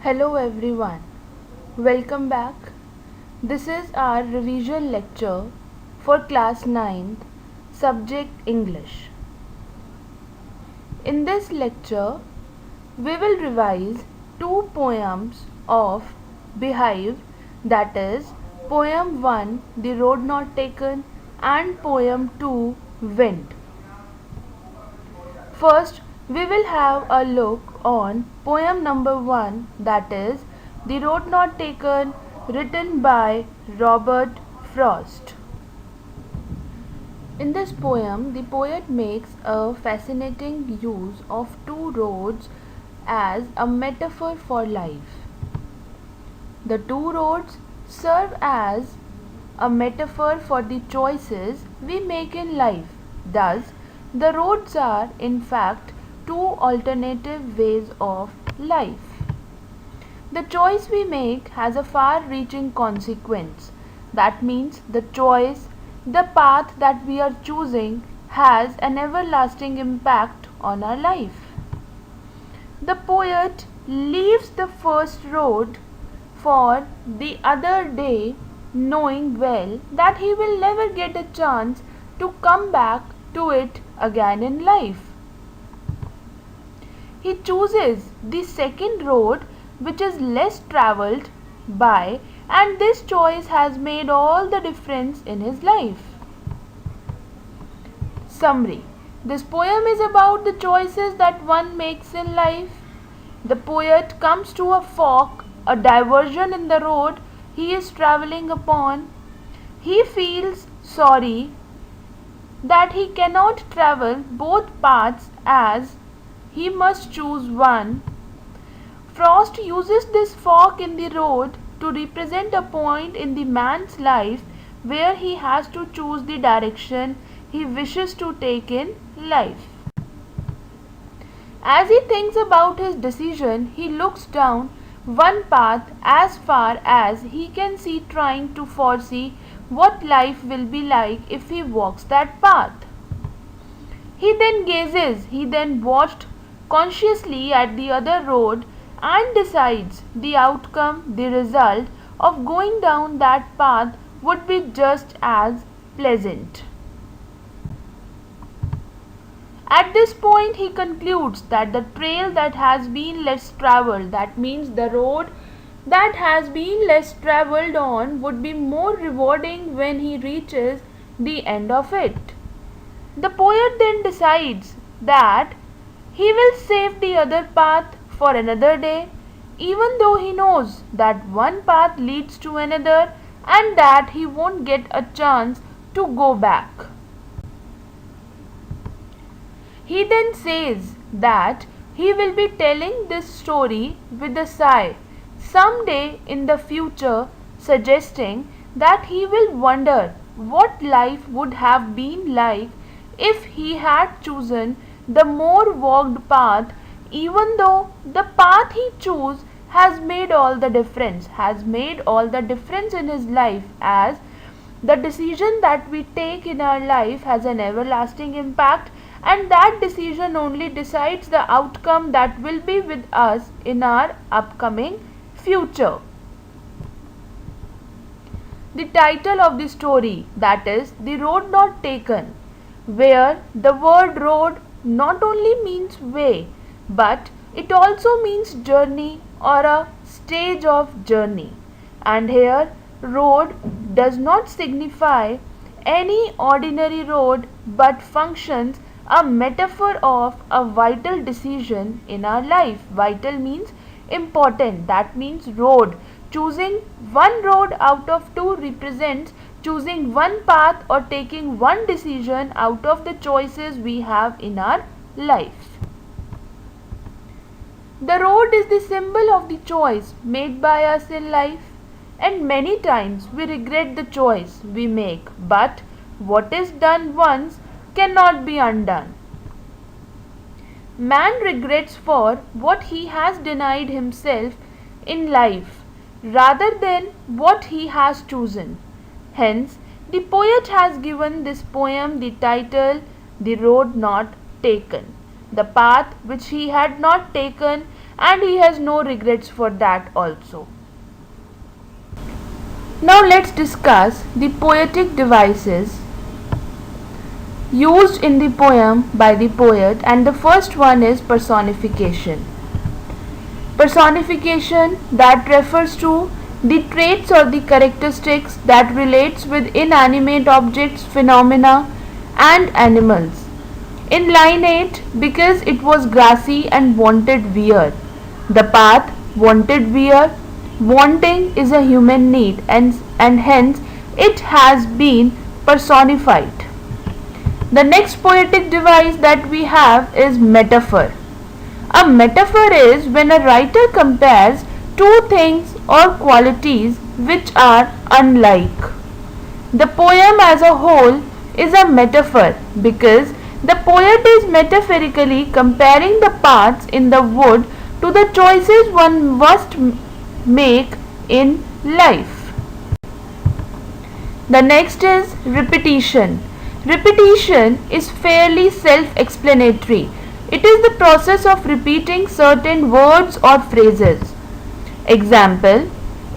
Hello everyone, welcome back. This is our revision lecture for class 9th, subject English. In this lecture, we will revise two poems of Beehive, that is, poem 1, The Road Not Taken, and poem 2, Wind. First, we will have a look on poem number 1, that is The Road Not Taken, written by Robert Frost. In this poem, the poet makes a fascinating use of two roads as a metaphor for life. The two roads serve as a metaphor for the choices we make in life. Thus, the roads are in fact two alternative ways of life. The choice we make has a far-reaching consequence. That means the choice, the path that we are choosing has an everlasting impact on our life. The poet leaves the first road for the other day, knowing well that he will never get a chance to come back to it again in life. He chooses the second road, which is less travelled by, and this choice has made all the difference in his life. Summary. This poem is about the choices that one makes in life. The poet comes to a fork, a diversion in the road he is travelling upon. He feels sorry that he cannot travel both paths as he must choose one. Frost uses this fork in the road to represent a point in the man's life where he has to choose the direction he wishes to take in life. As he thinks about his decision, he looks down one path as far as he can see, trying to foresee what life will be like if he walks that path. He then watched consciously at the other road and decides the outcome, the result of going down that path would be just as pleasant. At this point, he concludes that the trail that has been less traveled, that means the road that has been less traveled on, would be more rewarding when he reaches the end of it. The poet then decides that he will save the other path for another day, even though he knows that one path leads to another and that he won't get a chance to go back. He then says that he will be telling this story with a sigh someday in the future, suggesting that he will wonder what life would have been like if he had chosen the more walked path, even though the path he chose has made all the difference, in his life, as the decision that we take in our life has an everlasting impact, and that decision only decides the outcome that will be with us in our upcoming future. The title of the story, that is The Road Not Taken, where the word road not only means way, but it also means journey or a stage of journey. And here, road does not signify any ordinary road but functions a metaphor of a vital decision in our life. Vital means important, that means road. Choosing one road out of two represents choosing one path or taking one decision out of the choices we have in our life. The road is the symbol of the choice made by us in life, and many times we regret the choice we make, but what is done once cannot be undone. Man regrets for what he has denied himself in life rather than what he has chosen. Hence, the poet has given this poem the title The Road Not Taken. The path which he had not taken and he has no regrets for that also. Now let's discuss the poetic devices used in the poem by the poet, and the first one is personification. Personification that refers to the traits or the characteristics that relates with inanimate objects, phenomena and animals. In line 8, because it was grassy and wanted wear. The path wanted wear. Wanting is a human need, and hence it has been personified. The next poetic device that we have is metaphor. A metaphor is when a writer compares two things or qualities which are unlike. The poem as a whole is a metaphor because the poet is metaphorically comparing the paths in the wood to the choices one must make in life. The next is repetition. Repetition is fairly self-explanatory. It is the process of repeating certain words or phrases. Example,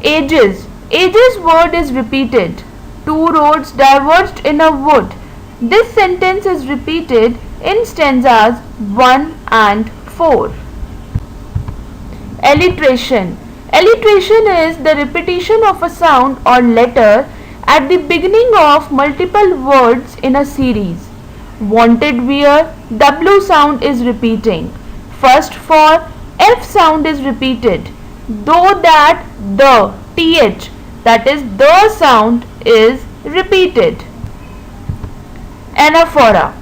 ages. Ages word is repeated. Two roads diverged in a wood. This sentence is repeated in stanzas 1 and 4. Alliteration. Alliteration is the repetition of a sound or letter at the beginning of multiple words in a series. Wanted wear, W sound is repeating. First for, F sound is repeated. Though that, the, TH, that is the sound is repeated. Anaphora.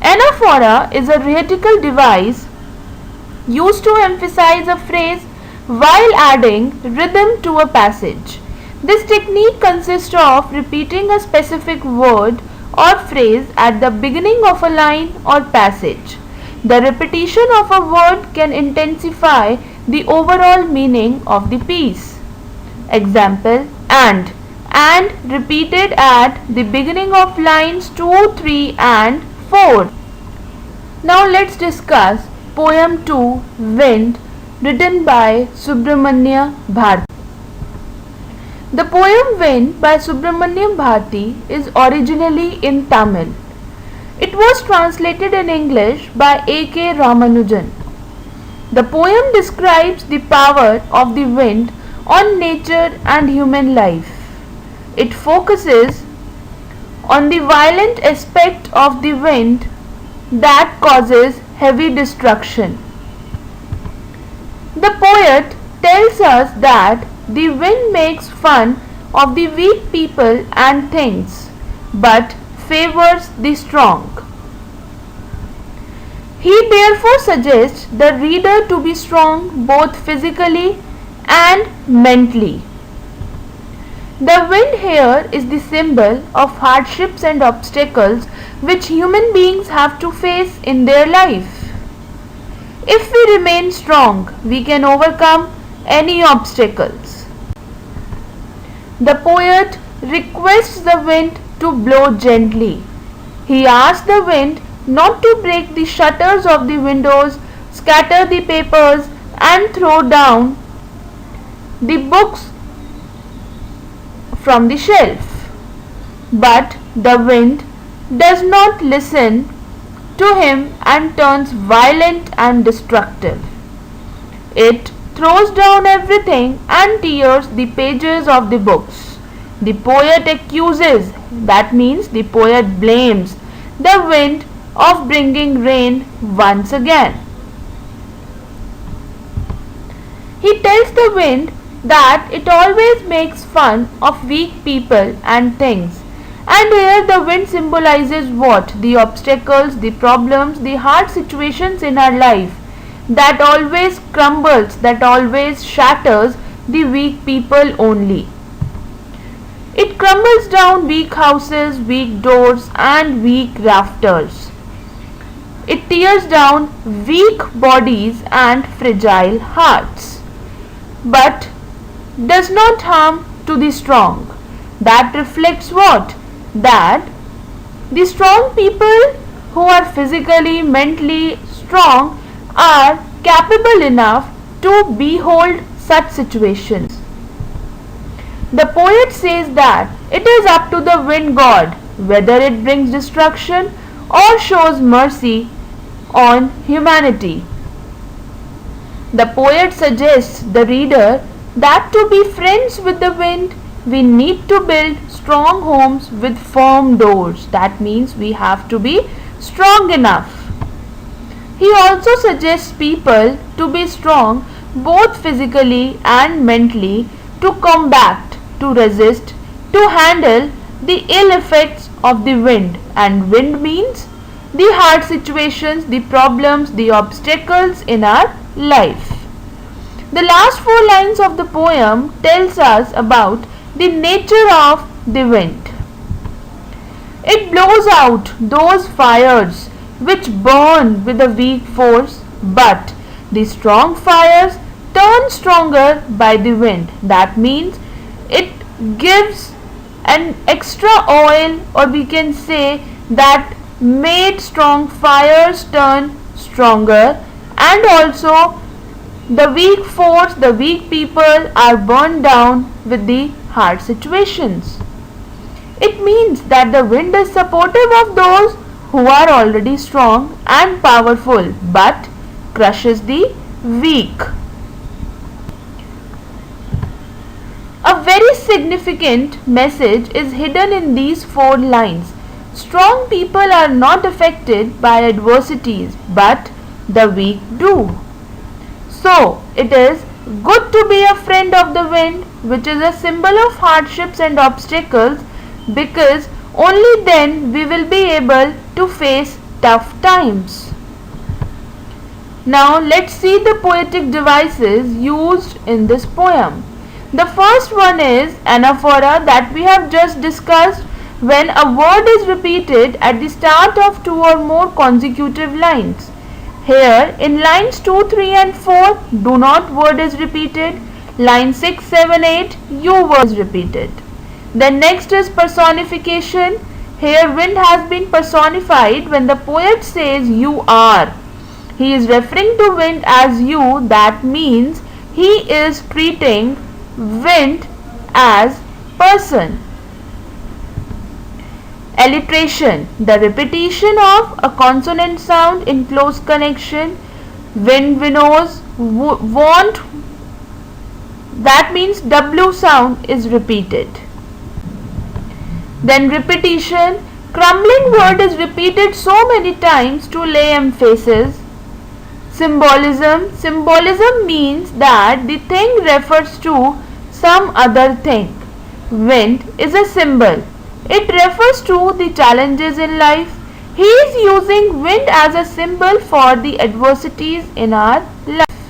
Anaphora is a rhetorical device used to emphasize a phrase while adding rhythm to a passage. This technique consists of repeating a specific word or phrase at the beginning of a line or passage. The repetition of a word can intensify the overall meaning of the piece. Example, and repeated at the beginning of lines 2, 3 and 4. Now let's discuss poem 2, Wind, written by Subramanya Bharati. The poem Wind by Subramanya Bharati is originally in Tamil. It was translated in English by A.K. Ramanujan. The poem describes the power of the wind on nature and human life. It focuses on the violent aspect of the wind that causes heavy destruction. The poet tells us that the wind makes fun of the weak people and things, but favors the strong. He therefore suggests the reader to be strong both physically and mentally. The wind here is the symbol of hardships and obstacles which human beings have to face in their life. If we remain strong, we can overcome any obstacles. The poet requests the wind to blow gently. He asks the wind not to break the shutters of the windows, scatter the papers and throw down the books from the shelf. But the wind does not listen to him and turns violent and destructive. It throws down everything and tears the pages of the books. The poet accuses, that means the poet blames, the wind of bringing rain once again. He tells the wind that it always makes fun of weak people and things. And here the wind symbolizes what? The obstacles, the problems, the hard situations in our life that always crumbles, that always shatters the weak people only. It crumbles down weak houses, weak doors and weak rafters. It tears down weak bodies and fragile hearts, but does not harm to the strong. That reflects what? That the strong people who are physically, mentally strong are capable enough to behold such situations. The poet says that it is up to the wind god whether it brings destruction or shows mercy on humanity. The poet suggests the reader that to be friends with the wind, we need to build strong homes with firm doors. That means we have to be strong enough. He also suggests people to be strong both physically and mentally, to combat, to resist, to handle the ill effects of the wind. And wind means the hard situations, the problems, the obstacles in our life. The last 4 lines of the poem tells us about the nature of the wind. It blows out those fires which burn with a weak force, but the strong fires turn stronger by the wind. That means it gives an extra oil, or we can say that made strong fires turn stronger, and also the weak force, the weak people are burned down with the hard situations. It means that the wind is supportive of those who are already strong and powerful, but crushes the weak. A very significant message is hidden in these 4 lines. Strong people are not affected by adversities, but the weak do. So, it is good to be a friend of the wind, which is a symbol of hardships and obstacles, because only then we will be able to face tough times. Now, let's see the poetic devices used in this poem. The first one is anaphora, that we have just discussed, when a word is repeated at the start of 2 or more consecutive lines. Here in lines 2, 3 and 4, do not word is repeated. Line 6, 7, 8, you word is repeated. Then next is personification. Here wind has been personified when the poet says you are. He is referring to wind as you. That means he is treating wind as person. Alliteration, the repetition of a consonant sound in close connection. Wind, winnows, want, that means W sound is repeated. Then repetition, crumbling word is repeated so many times to lay emphasis. Symbolism, symbolism means that the thing refers to some other thing. Wind is a symbol. It refers to the challenges in life. He is using wind as a symbol for the adversities in our life.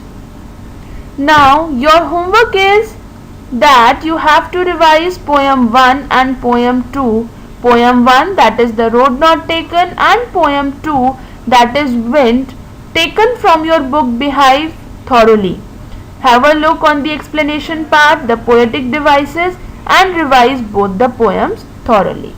Now, your homework is that you have to revise poem 1 and poem 2. Poem 1, that is the road not taken, and poem 2, that is wind, taken from your book Beehive, thoroughly. Have a look on the explanation part, the poetic devices, and revise both the poems thoroughly.